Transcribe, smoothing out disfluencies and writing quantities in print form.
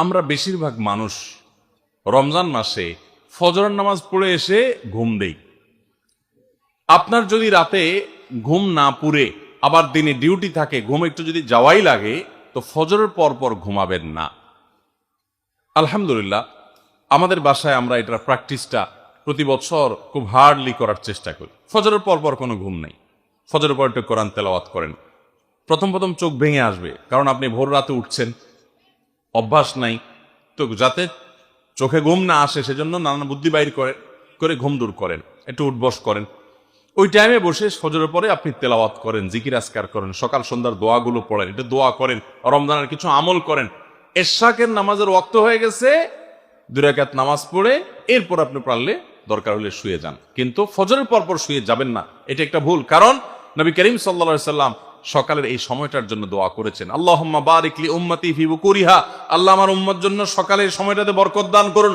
আমরা বেশিরভাগ মানুষ রমজান মাসে ফজরের নামাজ পড়ে এসে ঘুম দেই। আপনার যদি রাতে ঘুম না পুরে আবার দিনে ডিউটি থাকে, ঘুম একটু যদি যাওয়াই লাগে, তো ফজরের পর পর ঘুমাবেন না। আলহামদুলিল্লাহ, আমাদের বাসায় আমরা এটার প্র্যাকটিসটা প্রতি বছর খুব হার্ডলি করার চেষ্টা করি। ফজরের পর পর কোনো ঘুম নেই, ফজরের পর একটু কোরআন তেলাওয়াত করেন। প্রথম প্রথম চোখ ভেঙে আসবে, কারণ আপনি ভোর রাতে উঠছেন, অভ্যাস নাই। তো যাতে চোখে ঘুম না আসে সেজন্য নানান বুদ্ধি বাইর করে ঘুম দূর করেন, একটু উঠবস করেন। ওই টাইমে বসে ফজরের পরে আপনি তেলাওয়াত করেন, জিকির আজকার করেন, সকাল সন্ধ্যার দোয়াগুলো পড়েন, এটা দোয়া করেন, রমজানের কিছু আমল করেন। এশাকের নামাজের ওয়াক্ত হয়ে গেছে, 2 রাকাত নামাজ পড়ে এরপর আপনি পারলে দরকার হলে শুয়ে যান, কিন্তু ফজরের পর শুয়ে যাবেন না। এটা একটা ভুল, কারণ নবী করিম সাল্লাল্লাহু আলাইহি সাল্লাম সকালের এই সময়টার জন্য দোয়া করেছেন, আল্লাহুম্মা বারিক লি উম্মতি ফি বুকুরিহা, আল্লাহ আমার উম্মতের জন্য সকালের সময়টাতে বরকত দান করুন।